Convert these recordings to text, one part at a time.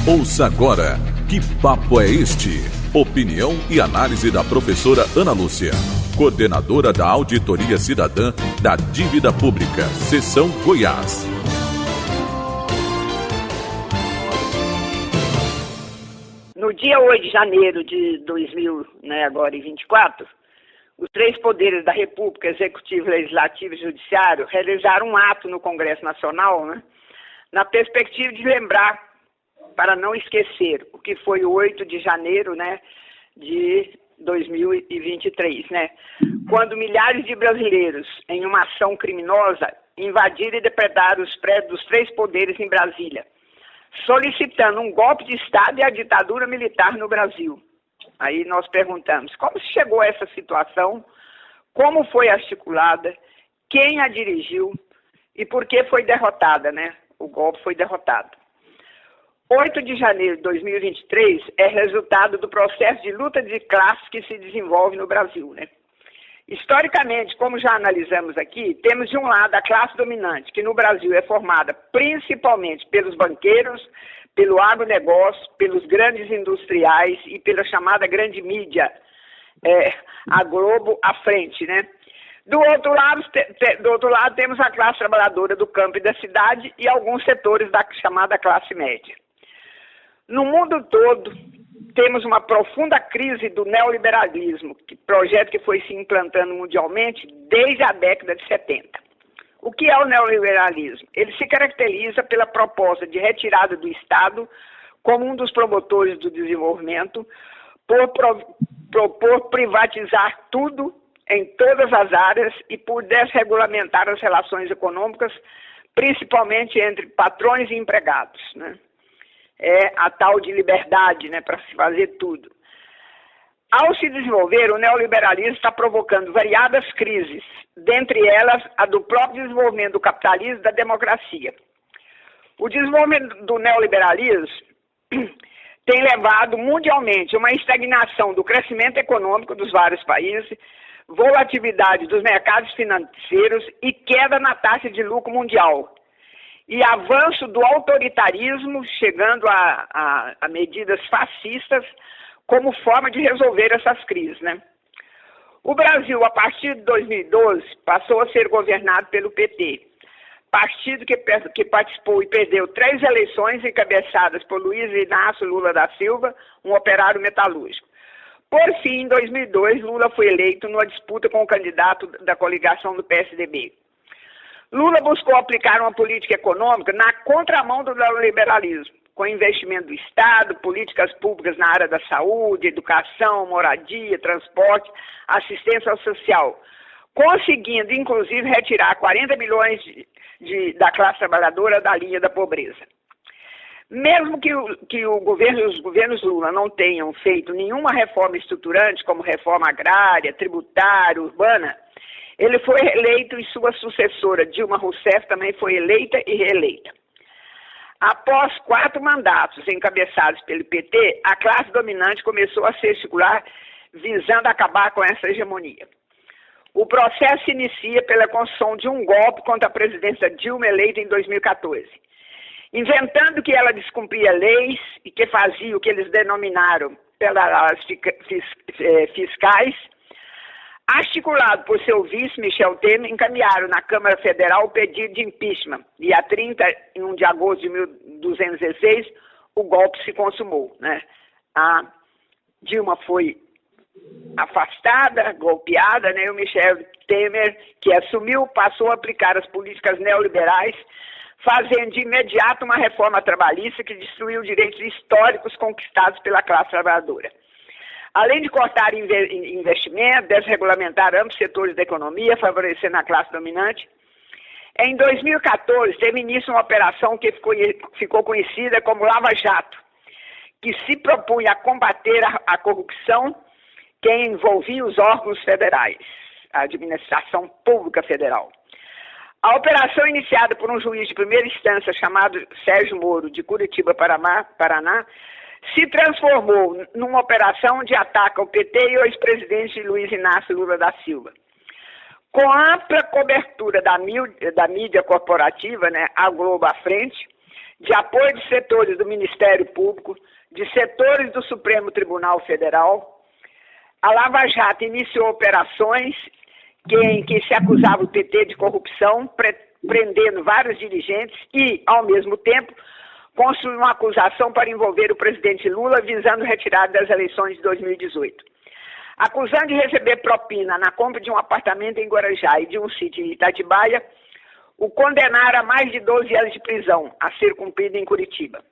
Ouça agora Que Papo é Este? Opinião e análise da professora Ana Lúcia, coordenadora da Auditoria Cidadã da Dívida Pública, Seção Goiás. No dia 8 de janeiro de 2024, os três poderes da República, Executivo, Legislativo e Judiciário, realizaram um ato no Congresso Nacional, na perspectiva de lembrar, para não esquecer, o que foi o 8 de janeiro de 2023, quando milhares de brasileiros, em uma ação criminosa, invadiram e depredaram os prédios dos três poderes em Brasília, solicitando um golpe de Estado e a ditadura militar no Brasil. Aí nós perguntamos, como se chegou a essa situação, como foi articulada, quem a dirigiu e por que foi derrotada, O golpe foi derrotado. 8 de janeiro de 2023 é resultado do processo de luta de classes que se desenvolve no Brasil, Historicamente, como já analisamos aqui, temos de um lado a classe dominante, que no Brasil é formada principalmente pelos banqueiros, pelo agronegócio, pelos grandes industriais e pela chamada grande mídia, a Globo à frente, Do outro lado, temos a classe trabalhadora do campo e da cidade e alguns setores da chamada classe média. No mundo todo, temos uma profunda crise do neoliberalismo, projeto que foi se implantando mundialmente desde a década de 70. O que é o neoliberalismo? Ele se caracteriza pela proposta de retirada do Estado como um dos promotores do desenvolvimento, por propor privatizar tudo em todas as áreas e por desregulamentar as relações econômicas, principalmente entre patrões e empregados, É a tal de liberdade, para se fazer tudo. Ao se desenvolver, o neoliberalismo está provocando variadas crises, dentre elas a do próprio desenvolvimento do capitalismo e da democracia. O desenvolvimento do neoliberalismo tem levado mundialmente a uma estagnação do crescimento econômico dos vários países, volatilidade dos mercados financeiros e queda na taxa de lucro mundial. E avanço do autoritarismo, chegando a medidas fascistas como forma de resolver essas crises, O Brasil, a partir de 2012, passou a ser governado pelo PT, partido que participou e perdeu 3 eleições encabeçadas por Luiz Inácio Lula da Silva, um operário metalúrgico. Por fim, em 2002, Lula foi eleito numa disputa com o candidato da coligação do PSDB. Lula buscou aplicar uma política econômica na contramão do neoliberalismo, com investimento do Estado, políticas públicas na área da saúde, educação, moradia, transporte, assistência social, conseguindo, inclusive, retirar 40 milhões da classe trabalhadora da linha da pobreza. Mesmo que os governos Lula não tenham feito nenhuma reforma estruturante, como reforma agrária, tributária, urbana, ele foi eleito e sua sucessora, Dilma Rousseff, também foi eleita e reeleita. Após 4 mandatos encabeçados pelo PT, a classe dominante começou a se articular visando acabar com essa hegemonia. O processo se inicia pela construção de um golpe contra a presidência Dilma, eleita em 2014. Inventando que ela descumpria leis e que fazia o que eles denominaram pelas fiscais, articulado por seu vice, Michel Temer, encaminharam na Câmara Federal o pedido de impeachment. Dia 31 de agosto de 1216, o golpe se consumou. A Dilma foi afastada, golpeada, e o Michel Temer, que assumiu, passou a aplicar as políticas neoliberais, fazendo de imediato uma reforma trabalhista que destruiu direitos históricos conquistados pela classe trabalhadora. Além de cortar investimento, desregulamentar amplos setores da economia, favorecendo a classe dominante, em 2014 teve início uma operação que ficou conhecida como Lava Jato, que se propunha a combater a corrupção que envolvia os órgãos federais, a administração pública federal. A operação, iniciada por um juiz de primeira instância chamado Sérgio Moro, de Curitiba, Paraná, se transformou numa operação de ataque ao PT e ao ex-presidente Luiz Inácio Lula da Silva. Com ampla cobertura da mídia corporativa, a Globo à frente, de apoio de setores do Ministério Público, de setores do Supremo Tribunal Federal. A Lava Jato iniciou operações em que se acusava o PT de corrupção, prendendo vários dirigentes e, ao mesmo tempo, construiu uma acusação para envolver o presidente Lula visando retirada das eleições de 2018. Acusando de receber propina na compra de um apartamento em Guarujá e de um sítio em Itatibaia, o condenaram a mais de 12 anos de prisão, a ser cumprida em Curitiba.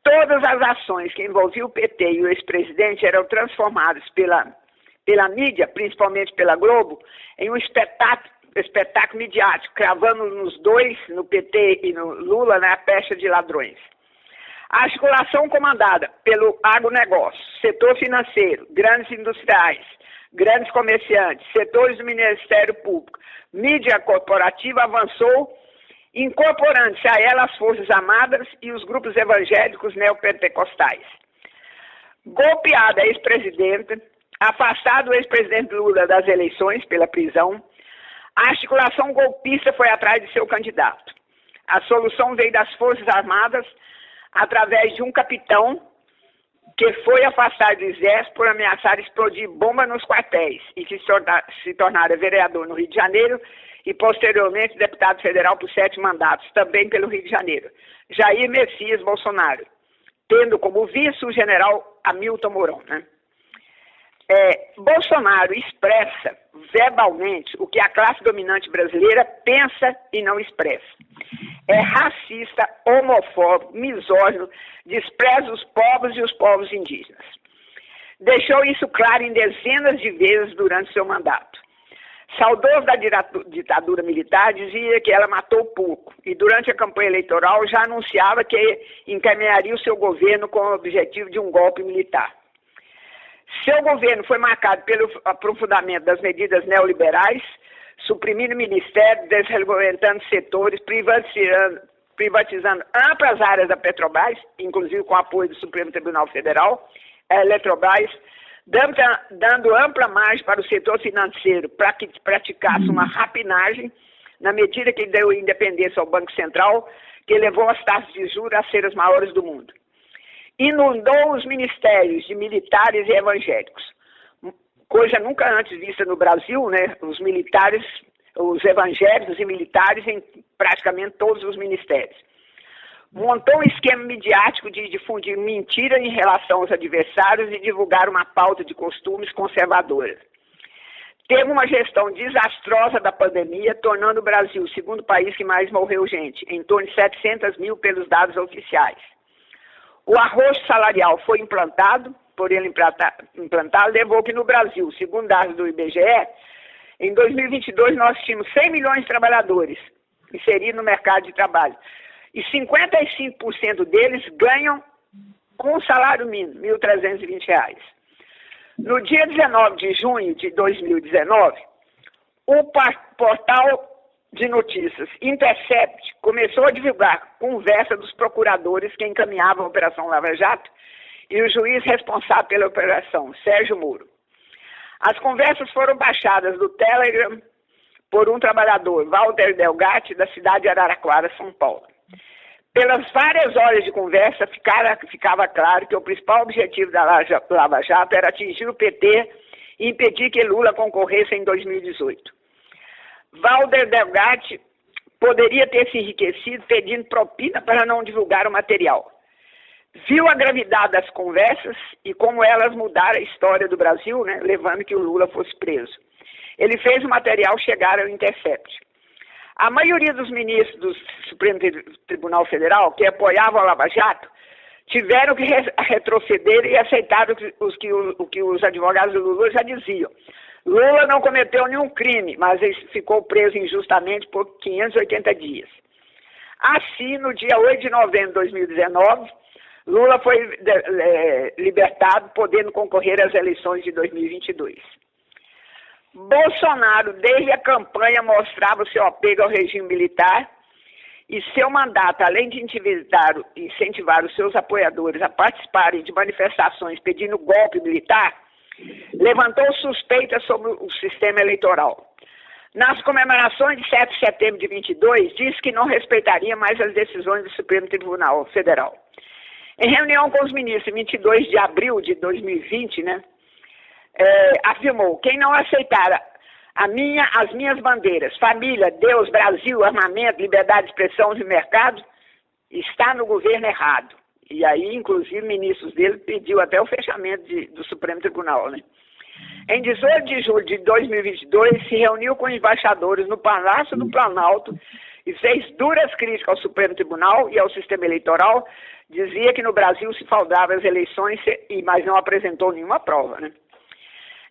Todas as ações que envolviam o PT e o ex-presidente eram transformadas pela mídia, principalmente pela Globo, em um espetáculo midiático, cravando nos dois, no PT e no Lula, a pecha de ladrões. A articulação comandada pelo agronegócio, setor financeiro, grandes industriais, grandes comerciantes, setores do Ministério Público, mídia corporativa avançou, incorporando-se a ela as Forças Armadas e os grupos evangélicos neopentecostais. Golpeada a ex-presidenta, afastado o ex-presidente Lula das eleições pela prisão, a articulação golpista foi atrás de seu candidato. A solução veio das Forças Armadas através de um capitão que foi afastado do Exército por ameaçar explodir bomba nos quartéis e que se tornara vereador no Rio de Janeiro e, posteriormente, deputado federal por 7 mandatos, também pelo Rio de Janeiro, Jair Messias Bolsonaro, tendo como vice o general Hamilton Mourão, Bolsonaro expressa verbalmente o que a classe dominante brasileira pensa e não expressa. É racista, homofóbico, misógino, despreza os povos e os povos indígenas. Deixou isso claro em dezenas de vezes durante seu mandato. Saudoso da ditadura militar, dizia que ela matou pouco e durante a campanha eleitoral já anunciava que encaminharia o seu governo com o objetivo de um golpe militar. Seu governo foi marcado pelo aprofundamento das medidas neoliberais, suprimindo ministérios, desregulamentando setores, privatizando amplas áreas da Petrobras, inclusive com apoio do Supremo Tribunal Federal, a Eletrobras, dando ampla margem para o setor financeiro para que praticasse uma rapinagem, na medida que deu independência ao Banco Central, que levou as taxas de juros a ser as maiores do mundo. Inundou os ministérios de militares e evangélicos, coisa nunca antes vista no Brasil, os militares, os evangélicos e militares em praticamente todos os ministérios. Montou um esquema midiático de difundir mentira em relação aos adversários e divulgar uma pauta de costumes conservadora. Teve uma gestão desastrosa da pandemia, tornando o Brasil o segundo país que mais morreu gente, em torno de 700 mil pelos dados oficiais. O arrocho salarial foi implantado, por ele implantado, levou que no Brasil, segundo dados do IBGE, em 2022 nós tínhamos 100 milhões de trabalhadores inseridos no mercado de trabalho. E 55% deles ganham com o salário mínimo, R$ 1.320. No dia 19 de junho de 2019, o portal de notícias Intercept começou a divulgar conversa dos procuradores que encaminhavam a Operação Lava Jato e o juiz responsável pela operação, Sérgio Moro. As conversas foram baixadas do Telegram por um trabalhador, Walter Delgatti, da cidade de Araraquara, São Paulo. Pelas várias horas de conversa, ficava claro que o principal objetivo da Lava Jato era atingir o PT e impedir que Lula concorresse em 2018. Walter Delgatti poderia ter se enriquecido pedindo propina para não divulgar o material. Viu a gravidade das conversas e como elas mudaram a história do Brasil, levando que o Lula fosse preso. Ele fez o material chegar ao Intercept. A maioria dos ministros do Supremo Tribunal Federal, que apoiavam a Lava Jato, tiveram que retroceder e aceitaram o que os advogados do Lula já diziam. Lula não cometeu nenhum crime, mas ele ficou preso injustamente por 580 dias. Assim, no dia 8 de novembro de 2019, Lula foi libertado, podendo concorrer às eleições de 2022. Bolsonaro, desde a campanha, mostrava o seu apego ao regime militar e seu mandato, além de incentivar os seus apoiadores a participarem de manifestações pedindo golpe militar, levantou suspeitas sobre o sistema eleitoral. Nas comemorações de 7 de setembro de 22, disse que não respeitaria mais as decisões do Supremo Tribunal Federal. Em reunião com os ministros, 22 de abril de 2020, afirmou: quem não aceitar as minhas bandeiras, família, Deus, Brasil, armamento, liberdade de expressão e mercado, está no governo errado. E aí, inclusive, ministros dele pediu até o fechamento do Supremo Tribunal, né? Em 18 de julho de 2022, se reuniu com embaixadores no Palácio do Planalto e fez duras críticas ao Supremo Tribunal e ao sistema eleitoral. Dizia que no Brasil se fraudava as eleições, mas não apresentou nenhuma prova, né?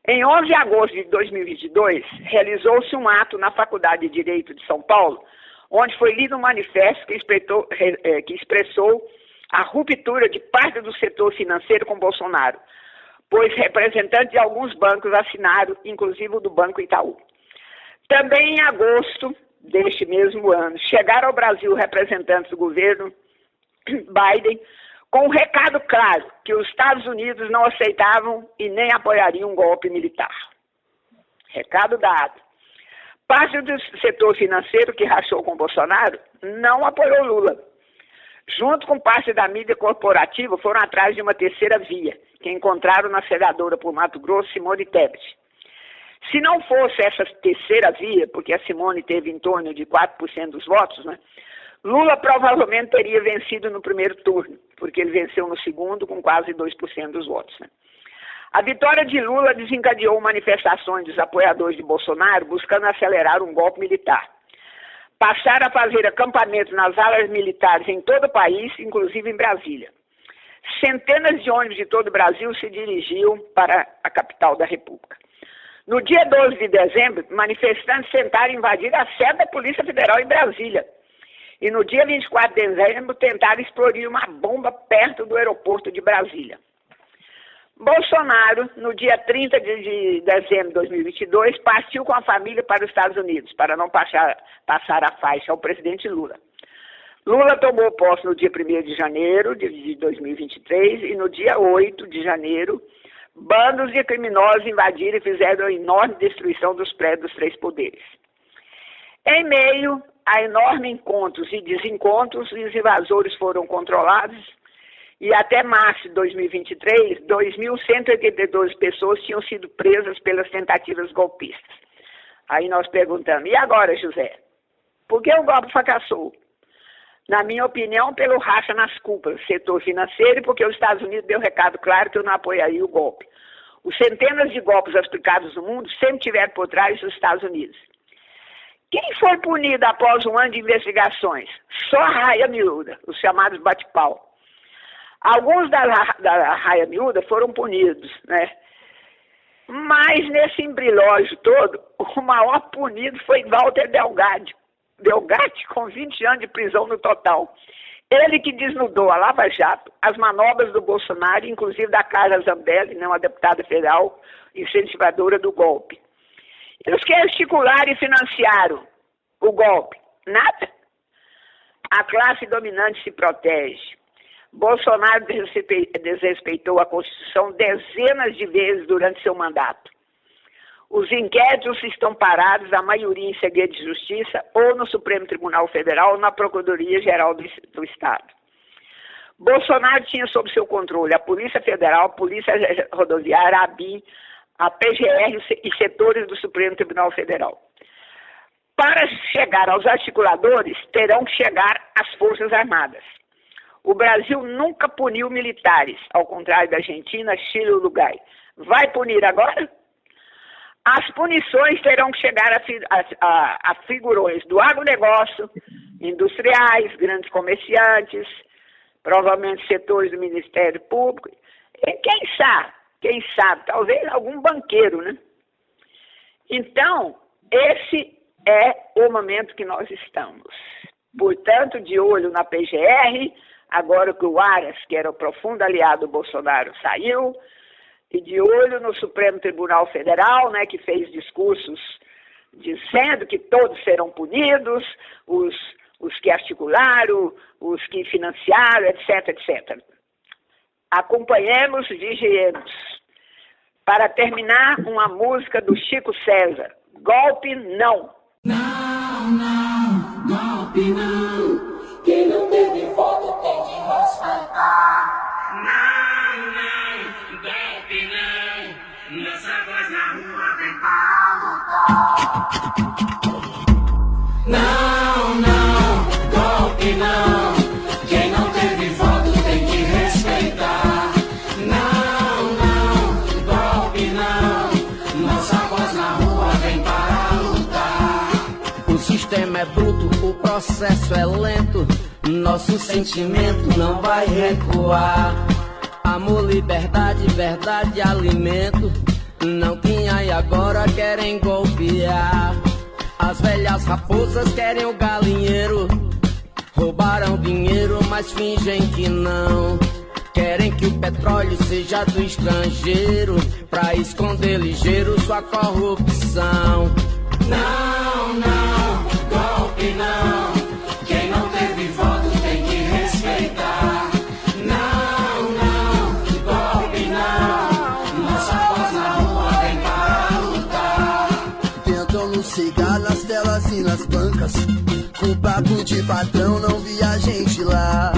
Em 11 de agosto de 2022, realizou-se um ato na Faculdade de Direito de São Paulo, onde foi lido um manifesto que expressou a ruptura de parte do setor financeiro com Bolsonaro, pois representantes de alguns bancos assinaram, inclusive o do Banco Itaú. Também em agosto deste mesmo ano, chegaram ao Brasil representantes do governo Biden com um recado claro que os Estados Unidos não aceitavam e nem apoiariam um golpe militar. Recado dado. Parte do setor financeiro que rachou com Bolsonaro não apoiou Lula. Junto com parte da mídia corporativa, foram atrás de uma terceira via, que encontraram na senadora por Mato Grosso, Simone Tebet. Se não fosse essa terceira via, porque a Simone teve em torno de 4% dos votos, né, Lula provavelmente teria vencido no primeiro turno, porque ele venceu no segundo com quase 2% dos votos, né. A vitória de Lula desencadeou manifestações dos apoiadores de Bolsonaro buscando acelerar um golpe militar. Passaram a fazer acampamentos nas áreas militares em todo o país, inclusive em Brasília. Centenas de ônibus de todo o Brasil se dirigiam para a capital da República. No dia 12 de dezembro, manifestantes tentaram invadir a sede da Polícia Federal em Brasília. E no dia 24 de dezembro, tentaram explodir uma bomba perto do aeroporto de Brasília. Bolsonaro, no dia 30 de dezembro de 2022, partiu com a família para os Estados Unidos, para não passar a faixa ao presidente Lula. Lula tomou posse no dia 1º de janeiro de 2023 e no dia 8 de janeiro, bandos de criminosos invadiram e fizeram a enorme destruição dos prédios dos três poderes. Em meio a enormes encontros e desencontros, os invasores foram controlados e até março de 2023, 2.182 pessoas tinham sido presas pelas tentativas golpistas. Aí nós perguntamos: e agora, José? Por que o golpe fracassou? Na minha opinião, pelo racha nas culpas do setor financeiro e porque os Estados Unidos deu recado claro que eu não apoiaria o golpe. Os centenas de golpes aplicados no mundo sempre tiveram por trás dos Estados Unidos. Quem foi punido após um ano de investigações? Só a raia miúda, os chamados bate-pau. Alguns da raia miúda foram punidos, né? Mas nesse embrilógio todo, o maior punido foi Walter Delgatti, com 20 anos de prisão no total. Ele que desnudou a Lava Jato, as manobras do Bolsonaro, inclusive da Carla Zambelli, né, uma deputada federal incentivadora do golpe. E os que articularam e financiaram o golpe? Nada. A classe dominante se protege. Bolsonaro desrespeitou a Constituição dezenas de vezes durante seu mandato. Os inquéritos estão parados, a maioria em segredo de justiça, ou no Supremo Tribunal Federal, ou na Procuradoria-Geral do Estado. Bolsonaro tinha sob seu controle a Polícia Federal, a Polícia Rodoviária, a ABIN, a PGR e setores do Supremo Tribunal Federal. Para chegar aos articuladores, terão que chegar as Forças Armadas. O Brasil nunca puniu militares, ao contrário da Argentina, Chile e Uruguai. Vai punir agora? As punições terão que chegar a figurões do agronegócio, industriais, grandes comerciantes, provavelmente setores do Ministério Público, e quem sabe, talvez algum banqueiro, né? Então, esse é o momento que nós estamos. Portanto, de olho na PGR, agora que o Aras, que era o profundo aliado do Bolsonaro, saiu, e de olho no Supremo Tribunal Federal, né, que fez discursos dizendo que todos serão punidos, os que articularam, os que financiaram, etc, etc. Acompanhemos, vigiemos. Para terminar, uma música do Chico César, golpe não. Não, não, golpe não. Quem não teve voto tem que respeitar. Não, não, golpe não. Nossa voz na rua vem para lutar. Não, não, golpe não. Quem não teve voto tem que respeitar. Não, não, golpe não. Nossa voz na rua vem para lutar. O sistema é bruto, o processo é lento. Nosso sentimento não vai recuar. Amor, liberdade, verdade, alimento. Não tinha e agora querem golpear. As velhas raposas querem o galinheiro. Roubaram dinheiro, mas fingem que não. Querem que o petróleo seja do estrangeiro, pra esconder ligeiro sua corrupção. Não, não, golpe não. Quem não teve voto tem que respeitar. Não, não, golpe não. Nossa voz na rua vem para lutar. Tentam nos cegar nas telas e nas bancas. Com papo de patrão não vi a gente lá.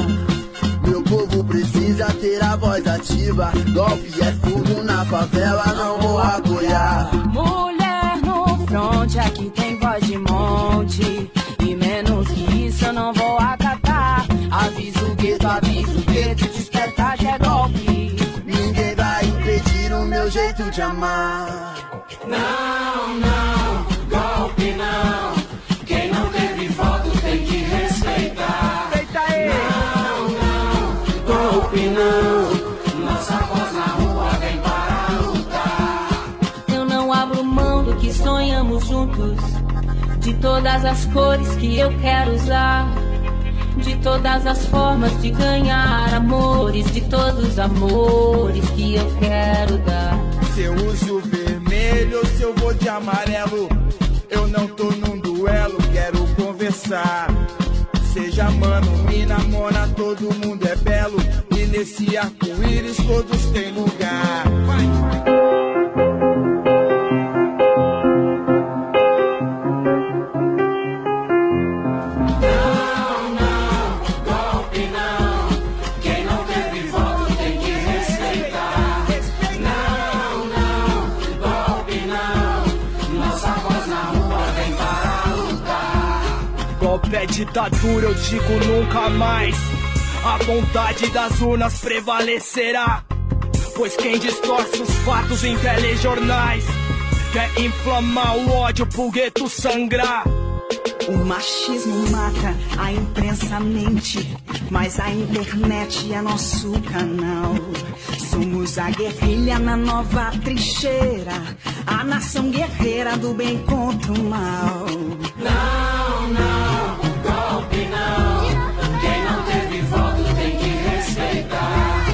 Meu povo precisa ter a voz ativa. Golpe é fogo na favela, não vou apoiar. Mulher no fronte, aqui tem voz de monte. E menos que isso eu não vou acatar. Avisa o gueto, despertar que é golpe. Ninguém vai impedir o meu jeito de amar. Não, não, golpe não. Quem não teve voto tem que respeitar. Não, não, golpe não. Nossa voz na rua vem para lutar. Eu não abro mão do que sonhamos juntos. De todas as cores que eu quero usar. De todas as formas de ganhar amores. De todos os amores que eu quero dar. Se eu uso vermelho ou se eu vou de amarelo, eu não tô num duelo, quero conversar. Seja mano, mina, mona, todo mundo é belo. E nesse arco-íris todos têm lugar. Não, não, golpe não. Quem não teve voto tem que respeitar. Não, não, golpe não. Nossa voz na rua vem para lutar. Golpe é ditadura, eu digo nunca mais. A vontade das urnas prevalecerá. Pois quem distorce os fatos em telejornais quer inflamar o ódio pro gueto sangrar. O machismo mata, a imprensa mente, mas a internet é nosso canal. Somos a guerrilha na nova trincheira, a nação guerreira do bem contra o mal. Não, não, golpe não. Quem não teve voto tem que respeitar.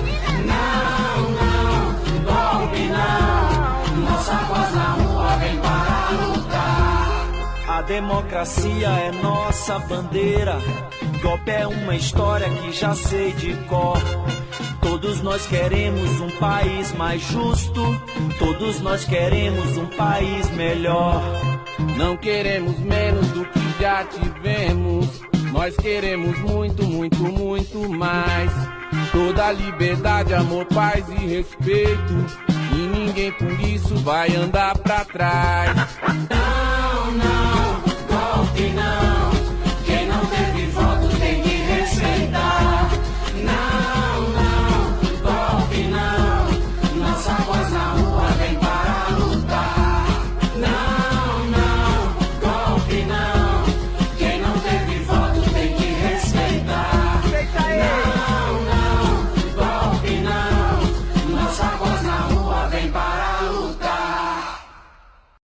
Não, não, golpe não. Nossa voz na rua vem para lutar. A democracia é nossa bandeira. Golpe é uma história que já sei de cor. Todos nós queremos um país mais justo. Todos nós queremos um país melhor. Não queremos menos do que já tivemos. Nós queremos muito, muito, muito mais. Toda liberdade, amor, paz e respeito. E ninguém por isso vai andar pra trás. Não, não, golpe não.